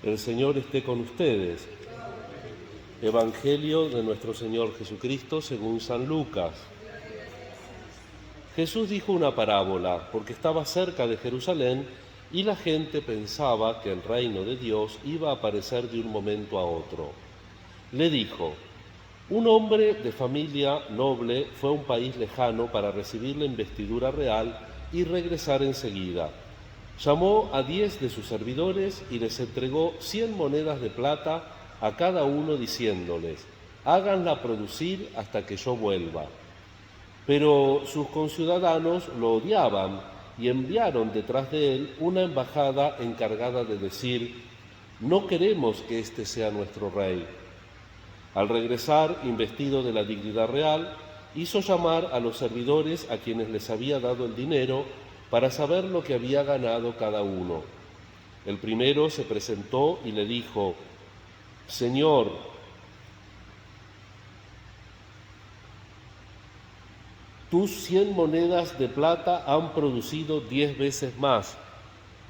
El Señor esté con ustedes. Evangelio de nuestro Señor Jesucristo según San Lucas. Jesús dijo una parábola porque estaba cerca de Jerusalén y la gente pensaba que el reino de Dios iba a aparecer de un momento a otro. Le dijo: un hombre de familia noble fue a un país lejano para recibir la investidura real y regresar enseguida. Llamó a 10 de sus servidores y les entregó 100 monedas de plata a cada uno, diciéndoles: háganla producir hasta que yo vuelva. Pero sus conciudadanos lo odiaban y enviaron detrás de él una embajada encargada de decir: no queremos que este sea nuestro rey. Al regresar, investido de la dignidad real, hizo llamar a los servidores a quienes les había dado el dinero para saber lo que había ganado cada uno. El primero se presentó y le dijo: Señor, tus 100 monedas de plata han producido 10 veces más.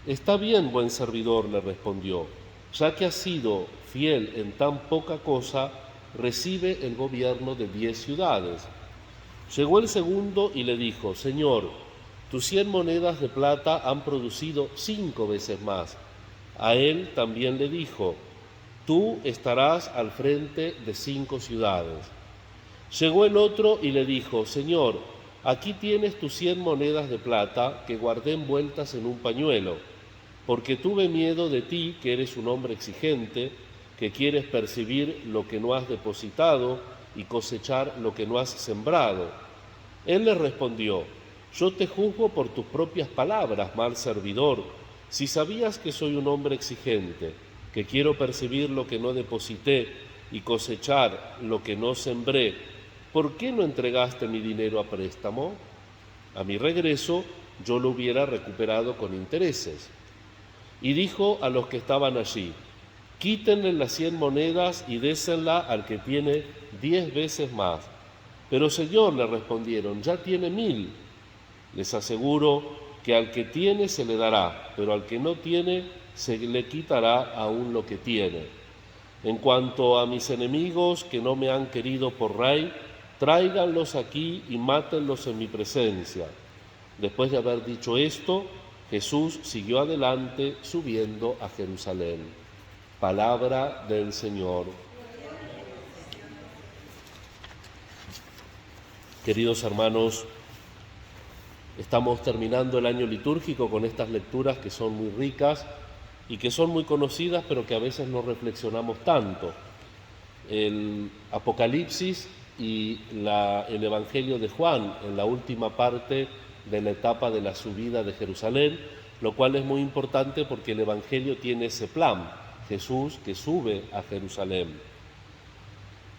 Está bien, buen servidor, le respondió, ya que has sido fiel en tan poca cosa, recibe el gobierno de 10 ciudades. Llegó el segundo y le dijo: Señor, tus 100 monedas de plata han producido 5 veces más. A él también le dijo: tú estarás al frente de 5 ciudades. Llegó el otro y le dijo: Señor, aquí tienes tus 100 monedas de plata que guardé envueltas en un pañuelo, porque tuve miedo de ti, que eres un hombre exigente, que quieres percibir lo que no has depositado y cosechar lo que no has sembrado. Él le respondió: yo te juzgo por tus propias palabras, mal servidor. Si sabías que soy un hombre exigente, que quiero percibir lo que no deposité y cosechar lo que no sembré, ¿por qué no entregaste mi dinero a préstamo? A mi regreso yo lo hubiera recuperado con intereses. Y dijo a los que estaban allí: quítenle las 100 monedas y désenla al que tiene 10 veces más. Pero Señor, le respondieron, ya tiene 1000. Les aseguro que al que tiene se le dará, pero al que no tiene se le quitará aún lo que tiene. En cuanto a mis enemigos que no me han querido por rey, tráiganlos aquí y mátenlos en mi presencia. Después de haber dicho esto, Jesús siguió adelante subiendo a Jerusalén. Palabra del Señor. Queridos hermanos, estamos terminando el año litúrgico con estas lecturas que son muy ricas y que son muy conocidas, pero que a veces no reflexionamos tanto. El Apocalipsis y el Evangelio de Juan en la última parte de la etapa de la subida de Jerusalén, lo cual es muy importante porque el Evangelio tiene ese plan, Jesús que sube a Jerusalén.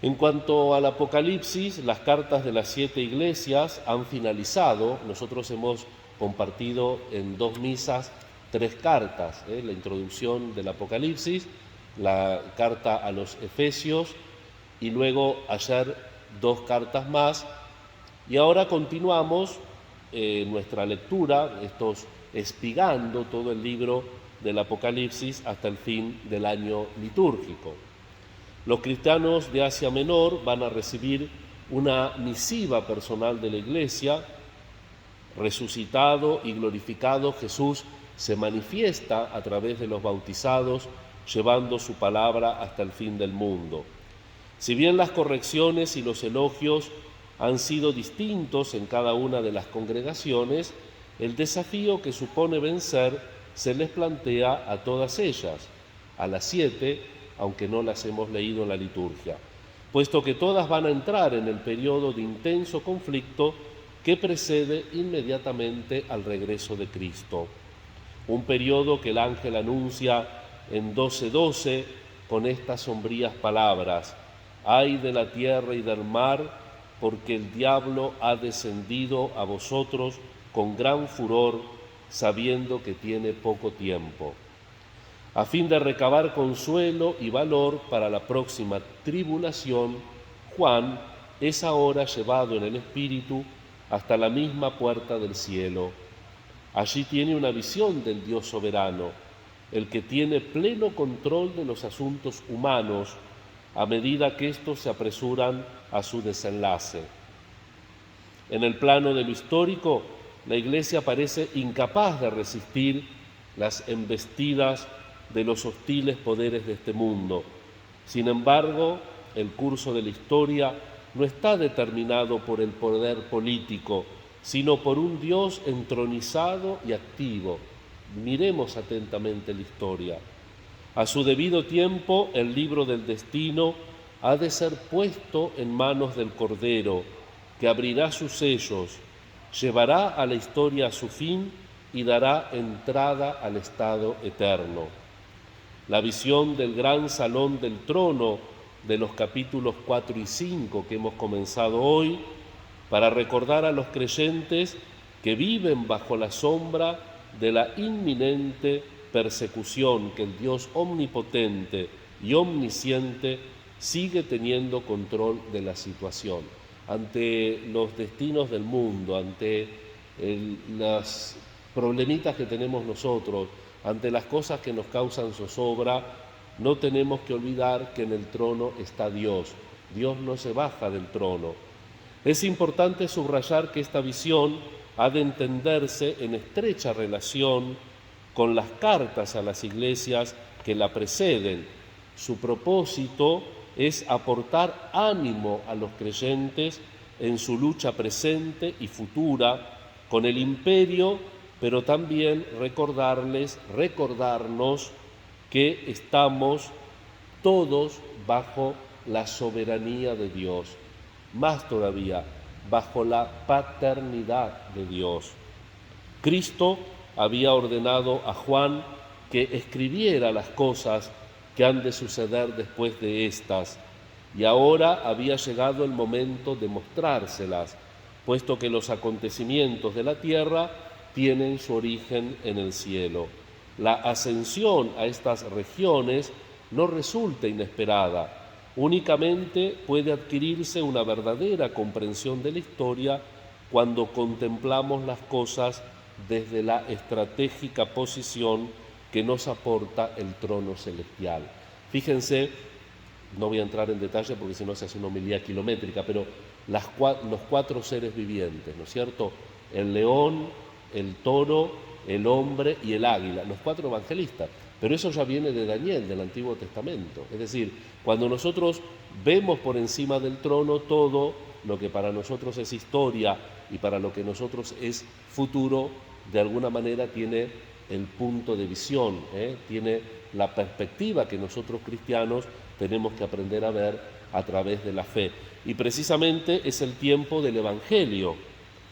En cuanto al Apocalipsis, las cartas de las 7 iglesias han finalizado. Nosotros hemos compartido en 2 misas 3 cartas, la introducción del Apocalipsis, la carta a los Efesios y luego ayer 2 cartas más. Y ahora continuamos nuestra lectura, espigando todo el libro del Apocalipsis hasta el fin del año litúrgico. Los cristianos de Asia Menor van a recibir una misiva personal de la Iglesia. Resucitado y glorificado, Jesús se manifiesta a través de los bautizados, llevando su palabra hasta el fin del mundo. Si bien las correcciones y los elogios han sido distintos en cada una de las congregaciones, el desafío que supone vencer se les plantea a todas ellas, a las 7, aunque no las hemos leído en la liturgia, puesto que todas van a entrar en el periodo de intenso conflicto que precede inmediatamente al regreso de Cristo. Un periodo que el ángel anuncia en 12:12 con estas sombrías palabras: ay de la tierra y del mar, porque el diablo ha descendido a vosotros con gran furor, sabiendo que tiene poco tiempo. A fin de recabar consuelo y valor para la próxima tribulación, Juan es ahora llevado en el Espíritu hasta la misma puerta del cielo. Allí tiene una visión del Dios soberano. el que tiene pleno control de los asuntos humanos a medida que estos se apresuran a su desenlace. En el plano de lo histórico, la Iglesia parece incapaz de resistir las embestidas de los hostiles poderes de este mundo. Sin embargo, el curso de la historia no está determinado por el poder político, sino por un Dios entronizado y activo. Miremos atentamente la historia. A su debido tiempo, el libro del destino ha de ser puesto en manos del Cordero, que abrirá sus sellos, llevará a la historia a su fin y dará entrada al estado eterno. La visión del gran salón del trono de los capítulos 4 y 5 que hemos comenzado hoy, para recordar a los creyentes que viven bajo la sombra de la inminente persecución que el Dios omnipotente y omnisciente sigue teniendo control de la situación. Ante los destinos del mundo, ante las problemitas que tenemos nosotros, ante las cosas que nos causan zozobra, no tenemos que olvidar que en el trono está Dios. Dios no se baja del trono. Es importante subrayar que esta visión ha de entenderse en estrecha relación con las cartas a las iglesias que la preceden. Su propósito es aportar ánimo a los creyentes en su lucha presente y futura con el imperio, pero también recordarnos que estamos todos bajo la soberanía de Dios, más todavía, bajo la paternidad de Dios. Cristo había ordenado a Juan que escribiera las cosas que han de suceder después de estas, y ahora había llegado el momento de mostrárselas, puesto que los acontecimientos de la tierra tienen su origen en el cielo. La ascensión a estas regiones no resulta inesperada, únicamente puede adquirirse una verdadera comprensión de la historia cuando contemplamos las cosas desde la estratégica posición que nos aporta el trono celestial. Fíjense, no voy a entrar en detalle porque si no se hace una homilía kilométrica, pero los 4 seres vivientes, ¿no es cierto? El león, el toro, el hombre y el águila, los 4 evangelistas. Pero eso ya viene de Daniel, del Antiguo Testamento. Es decir, cuando nosotros vemos por encima del trono todo lo que para nosotros es historia y para lo que nosotros es futuro, de alguna manera tiene el punto de visión, tiene la perspectiva que nosotros cristianos tenemos que aprender a ver a través de la fe. Y precisamente es el tiempo del Evangelio,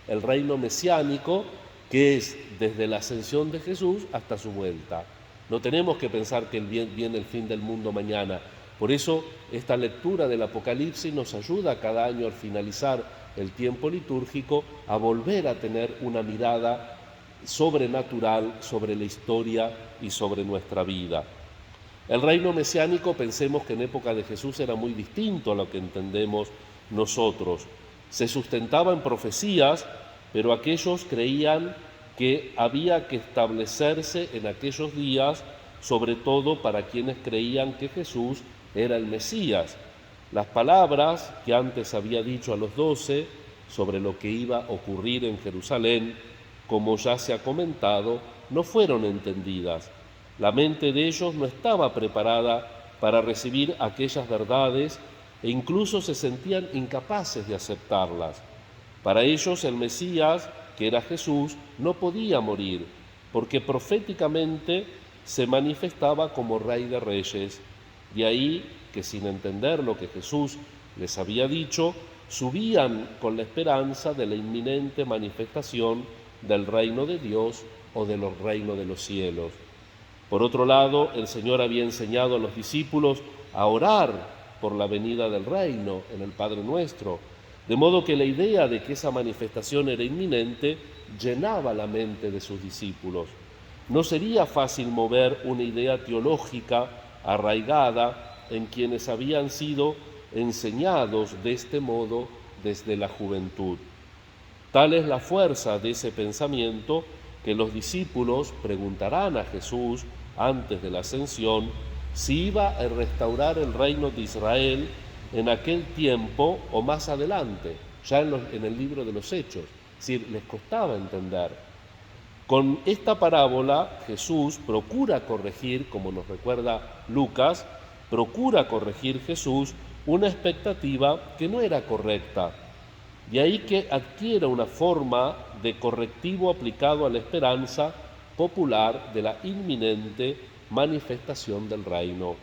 el reino mesiánico, que es desde la ascensión de Jesús hasta su vuelta. No tenemos que pensar que viene el fin del mundo mañana. Por eso esta lectura del Apocalipsis nos ayuda cada año al finalizar el tiempo litúrgico a volver a tener una mirada sobrenatural sobre la historia y sobre nuestra vida. El reino mesiánico, pensemos que en época de Jesús era muy distinto a lo que entendemos nosotros. Se sustentaba en profecías, pero aquellos creían que había que establecerse en aquellos días, sobre todo para quienes creían que Jesús era el Mesías. Las palabras que antes había dicho a los 12 sobre lo que iba a ocurrir en Jerusalén, como ya se ha comentado, no fueron entendidas. La mente de ellos no estaba preparada para recibir aquellas verdades e incluso se sentían incapaces de aceptarlas. Para ellos el Mesías, que era Jesús, no podía morir, porque proféticamente se manifestaba como Rey de Reyes. De ahí que sin entender lo que Jesús les había dicho, subían con la esperanza de la inminente manifestación del reino de Dios o del reino de los cielos. Por otro lado, el Señor había enseñado a los discípulos a orar por la venida del reino en el Padre Nuestro, de modo que la idea de que esa manifestación era inminente llenaba la mente de sus discípulos. No sería fácil mover una idea teológica arraigada en quienes habían sido enseñados de este modo desde la juventud. Tal es la fuerza de ese pensamiento que los discípulos preguntarán a Jesús antes de la ascensión, si iba a restaurar el reino de Israel en aquel tiempo o más adelante, ya en el libro de los Hechos. Es decir, les costaba entender. Con esta parábola Jesús procura corregir, como nos recuerda Lucas, procura corregir Jesús una expectativa que no era correcta. De ahí que adquiera una forma de correctivo aplicado a la esperanza popular de la inminente manifestación del reino.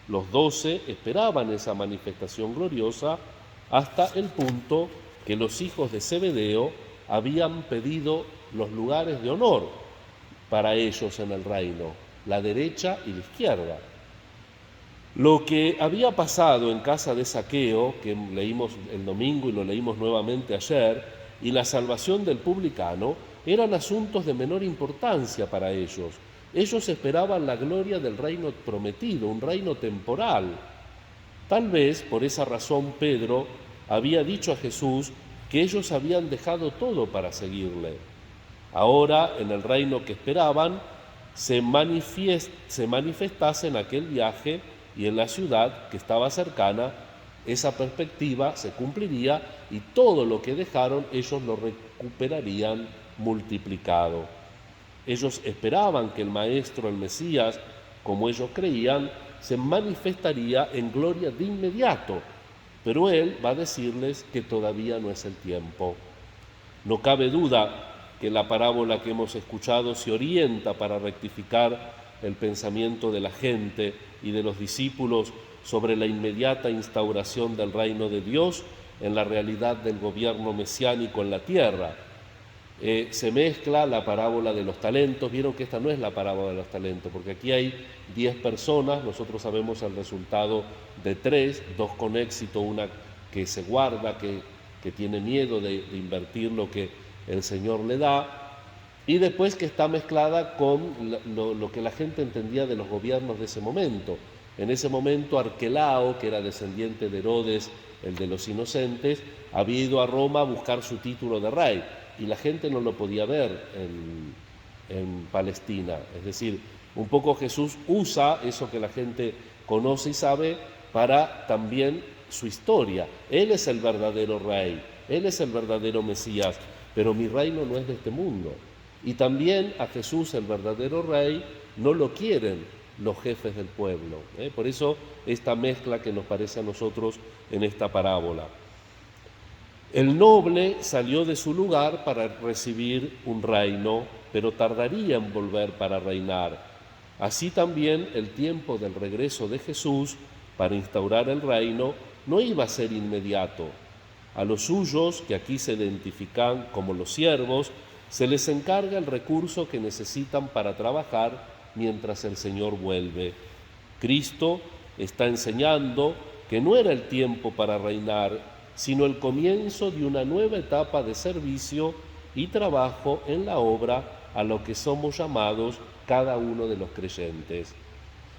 Los 12 esperaban esa manifestación gloriosa hasta el punto que los hijos de Zebedeo habían pedido los lugares de honor para ellos en el reino, la derecha y la izquierda. Lo que había pasado en casa de Zaqueo, que leímos el domingo y lo leímos nuevamente ayer, y la salvación del publicano, eran asuntos de menor importancia para ellos. Ellos esperaban la gloria del reino prometido, un reino temporal. Tal vez por esa razón Pedro había dicho a Jesús que ellos habían dejado todo para seguirle. Ahora, en el reino que esperaban, se manifestase en aquel viaje y en la ciudad que estaba cercana, esa perspectiva se cumpliría y todo lo que dejaron ellos lo recuperarían multiplicado. Ellos esperaban que el Maestro, el Mesías, como ellos creían, se manifestaría en gloria de inmediato, pero Él va a decirles que todavía no es el tiempo. No cabe duda que la parábola que hemos escuchado se orienta para rectificar el pensamiento de la gente y de los discípulos sobre la inmediata instauración del reino de Dios en la realidad del gobierno mesiánico en la tierra. Se mezcla la parábola de los talentos. Vieron que esta no es la parábola de los talentos, porque aquí hay 10 personas, nosotros sabemos el resultado de 3, 2 con éxito, una que se guarda, que tiene miedo de invertir lo que el Señor le da, y después que está mezclada con lo que la gente entendía de los gobiernos de ese momento. En ese momento Arquelao, que era descendiente de Herodes, el de los inocentes, había ido a Roma a buscar su título de rey, y la gente no lo podía ver en Palestina. Es decir, un poco Jesús usa eso que la gente conoce y sabe para también su historia. Él es el verdadero rey, Él es el verdadero Mesías, pero mi reino no es de este mundo. Y también a Jesús, el verdadero rey, no lo quieren los jefes del pueblo. Por eso esta mezcla que nos parece a nosotros en esta parábola. El noble salió de su lugar para recibir un reino, pero tardaría en volver para reinar. Así también el tiempo del regreso de Jesús para instaurar el reino no iba a ser inmediato. A los suyos, que aquí se identifican como los siervos, se les encarga el recurso que necesitan para trabajar mientras el Señor vuelve. Cristo está enseñando que no era el tiempo para reinar, sino el comienzo de una nueva etapa de servicio y trabajo en la obra a lo que somos llamados cada uno de los creyentes.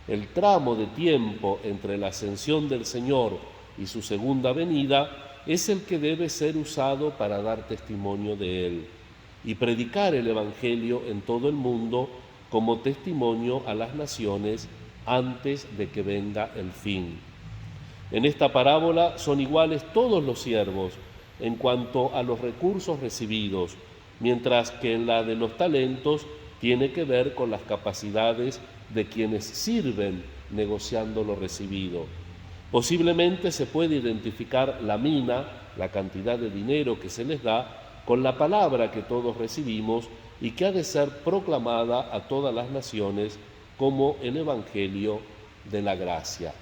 El tramo de tiempo entre la ascensión del Señor y su segunda venida es el que debe ser usado para dar testimonio de Él y predicar el Evangelio en todo el mundo como testimonio a las naciones antes de que venga el fin. En esta parábola son iguales todos los siervos en cuanto a los recursos recibidos, mientras que en la de los talentos tiene que ver con las capacidades de quienes sirven negociando lo recibido. Posiblemente se puede identificar la mina, la cantidad de dinero que se les da, con la palabra que todos recibimos y que ha de ser proclamada a todas las naciones como el Evangelio de la gracia.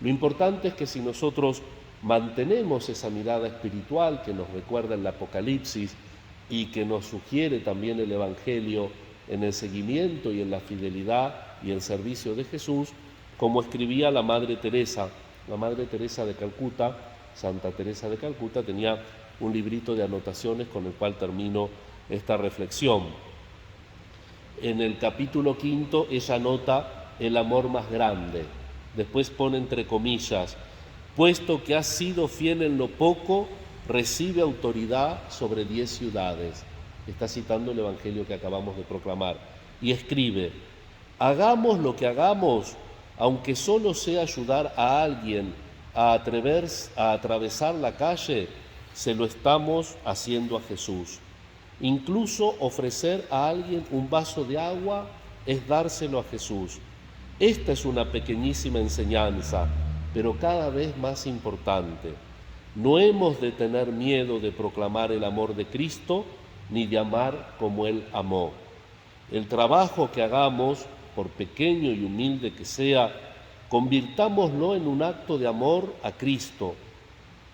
Lo importante es que si nosotros mantenemos esa mirada espiritual que nos recuerda el Apocalipsis y que nos sugiere también el Evangelio en el seguimiento y en la fidelidad y el servicio de Jesús, como escribía la Madre Teresa de Calcuta, Santa Teresa de Calcuta, tenía un librito de anotaciones con el cual termino esta reflexión. En el capítulo 5 ella anota el amor más grande. Después pone entre comillas, puesto que has sido fiel en lo poco, recibe autoridad sobre 10 ciudades. Está citando el Evangelio que acabamos de proclamar. Y escribe, Hagamos lo que hagamos, aunque solo sea ayudar a alguien a atravesar la calle, se lo estamos haciendo a Jesús. Incluso ofrecer a alguien un vaso de agua es dárselo a Jesús. Esta es una pequeñísima enseñanza, pero cada vez más importante. No hemos de tener miedo de proclamar el amor de Cristo, ni de amar como Él amó. El trabajo que hagamos, por pequeño y humilde que sea, convirtámoslo en un acto de amor a Cristo.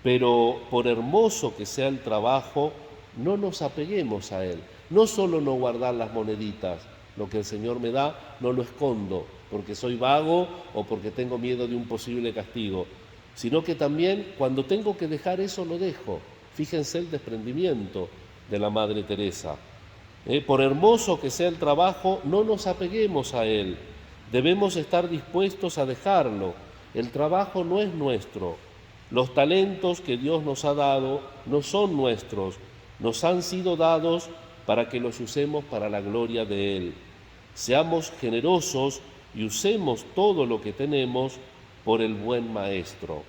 Pero por hermoso que sea el trabajo, no nos apeguemos a él. No solo no guardar las moneditas, lo que el Señor me da no lo escondo porque soy vago o porque tengo miedo de un posible castigo, sino que también cuando tengo que dejar eso lo dejo. Fíjense el desprendimiento de la Madre Teresa. Por hermoso que sea el trabajo, no nos apeguemos a él. Debemos estar dispuestos a dejarlo. El trabajo no es nuestro. Los talentos que Dios nos ha dado no son nuestros, nos han sido dados para que los usemos para la gloria de Él. Seamos generosos y usemos todo lo que tenemos por el buen Maestro.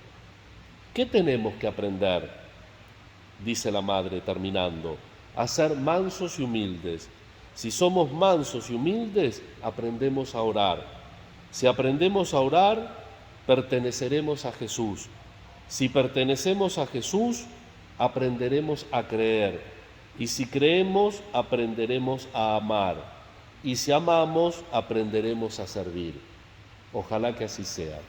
¿Qué tenemos que aprender? Dice la Madre terminando, a ser mansos y humildes. Si somos mansos y humildes, aprendemos a orar. Si aprendemos a orar, perteneceremos a Jesús. Si pertenecemos a Jesús, aprenderemos a creer. Y si creemos, aprenderemos a amar. Y si amamos, aprenderemos a servir. Ojalá que así sea.